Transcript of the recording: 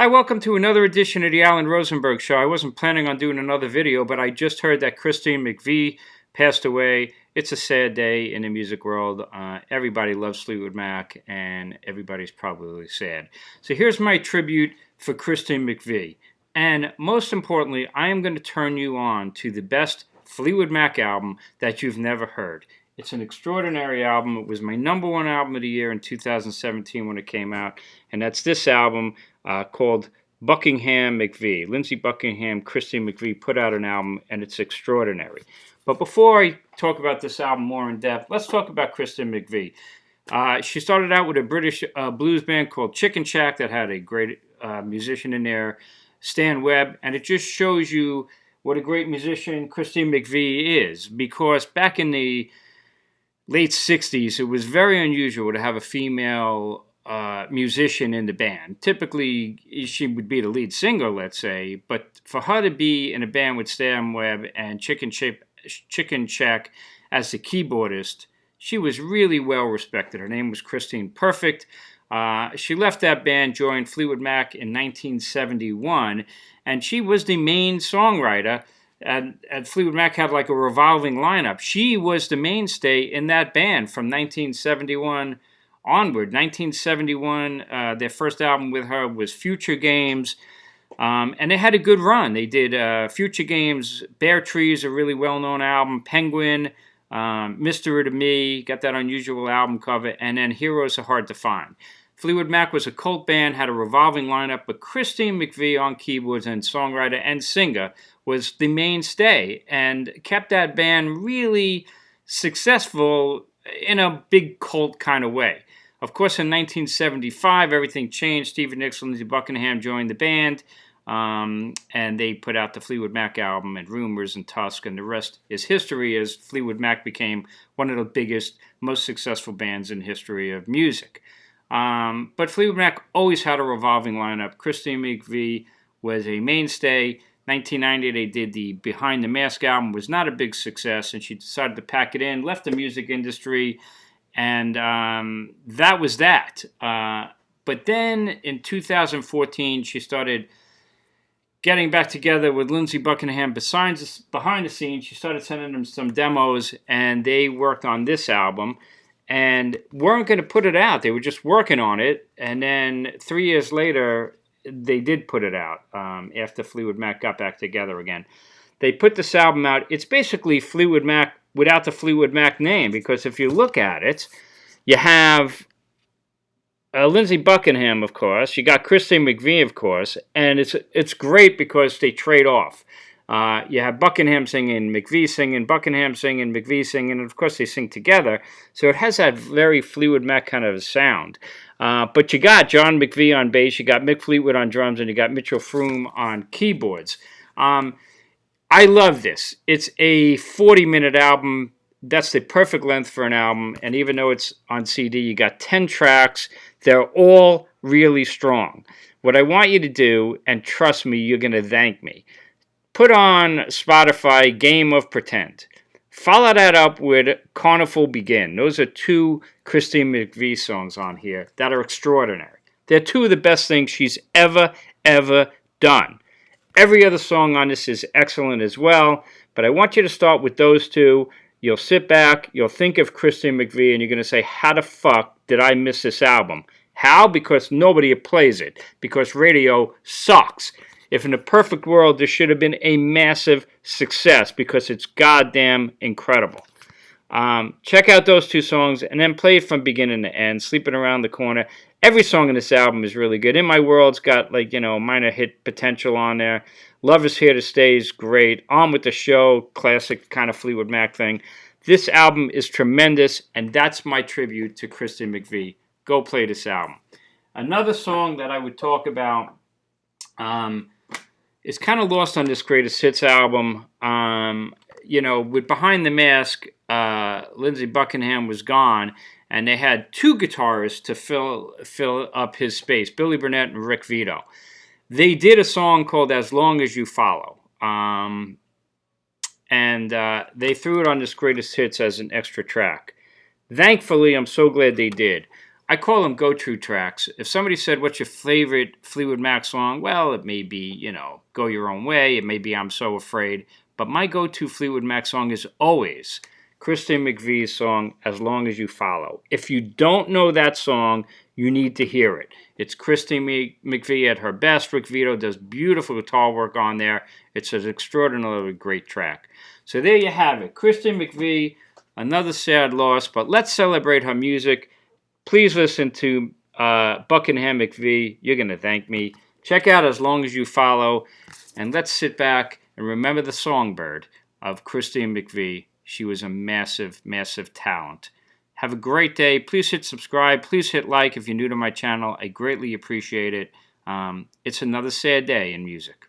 Hi, welcome to another edition of the Alan Rosenberg Show. I wasn't planning on doing another video, but I just heard that Christine McVie passed away. It's a sad day in the music world. Everybody loves Fleetwood Mac, and everybody's probably sad. So here's my tribute for Christine McVie. And most importantly, I am going to turn you on to the best Fleetwood Mac album that you've never heard. It's an extraordinary album. It was my #1 album of the year in 2017 when it came out, and that's this album called Buckingham McVie. Lindsey Buckingham, Christine McVie put out an album, and it's extraordinary. But before I talk about this album more in depth, let's talk about Christine McVie. She started out with a British blues band called Chicken Shack that had a great musician in there, Stan Webb, and it just shows you what a great musician Christine McVie is, because back in the late 60s, it was very unusual to have a female musician in the band. Typically, she would be the lead singer, let's say, but for her to be in a band with Stan Webb and Chicken Shack as the keyboardist, she was really well respected. Her name was Christine Perfect. She left that band, joined Fleetwood Mac in 1971, and she was the main songwriter. And Fleetwood Mac had like a revolving lineup. She was the mainstay in that band from 1971 onward. 1971, their first album with her was Future Games, and they had a good run. They did Future Games, Bare Trees, a really well-known album, Penguin, Mystery to Me, got that unusual album cover, and then Heroes Are Hard to Find. Fleetwood Mac was a cult band, had a revolving lineup, but Christine McVie on keyboards and songwriter and singer was the mainstay and kept that band really successful in a big cult kind of way. Of course, in 1975, everything changed. Stevie Nicks and Lindsey Buckingham joined the band, and they put out the Fleetwood Mac album and Rumors and Tusk, and the rest is history as Fleetwood Mac became one of the biggest, most successful bands in the history of music. But Fleetwood Mac always had a revolving lineup. Christine McVie was a mainstay. 1990, they did the Behind the Mask album. Was not a big success, and she decided to pack it in, left the music industry, and that was that. But then in 2014, she started getting back together with Lindsey Buckingham behind the scenes. She started sending them some demos, and they worked on this album and weren't going to put it out. They were just working on it, and then 3 years later, they did put it out after Fleetwood Mac got back together again. They put this album out. It's basically Fleetwood Mac without the Fleetwood Mac name, because if you look at it, you have Lindsey Buckingham, of course. You got Christine McVie, of course, and it's great because they trade off. You have Buckingham singing, McVie singing, Buckingham singing, McVie singing, and of course they sing together. So it has that very Fleetwood Mac kind of sound. But you got John McVie on bass, you got Mick Fleetwood on drums, and you got Mitchell Froom on keyboards. I love this. It's a 40-minute album. That's the perfect length for an album. And even though it's on CD, you got 10 tracks. They're all really strong. What I want you to do, and trust me, you're going to thank me, put on Spotify Game of Pretend. Follow that up with Carnival Begin. Those are two Christine McVie songs on here that are extraordinary. They're two of the best things she's ever done. Every other song on this is excellent as well, but I want you to start with those two. You'll sit back, you'll think of Christine McVie, and you're going to say, how the fuck did I miss this album? How? Because nobody plays it. Because radio sucks. If in a perfect world, this should have been a massive success because it's goddamn incredible. Check out those two songs and then play it from beginning to end. Sleeping Around the Corner. Every song in this album is really good. In My World's got, like, minor hit potential on there. Love Is Here to Stay is great. On With the Show, classic kind of Fleetwood Mac thing. This album is tremendous, and that's my tribute to Christine McVie. Go play this album. Another song that I would talk about is kind of lost on this Greatest Hits album. With Behind the Mask, Lindsey Buckingham was gone, and they had two guitarists to fill up his space, Billy Burnett and Rick Vito. They did a song called As Long As You Follow, and they threw it on this Greatest Hits as an extra track. Thankfully, I'm so glad they did. I call them go-to tracks. If somebody said, what's your favorite Fleetwood Mac song? Well, it may be, Go Your Own Way. It may be I'm So Afraid. But my go-to Fleetwood Mac song is always Christine McVie's song, As Long As You Follow. If you don't know that song, you need to hear it. It's Christine McVie at her best. Rick Vito does beautiful guitar work on there. It's an extraordinarily great track. So there you have it. Christine McVie, another sad loss, but let's celebrate her music. Please listen to Buckingham McVie. You're going to thank me. Check out As Long As You Follow. And let's sit back and remember the songbird of Christine McVie. She was a massive, massive talent. Have a great day. Please hit subscribe. Please hit like if you're new to my channel. I greatly appreciate it. It's another sad day in music.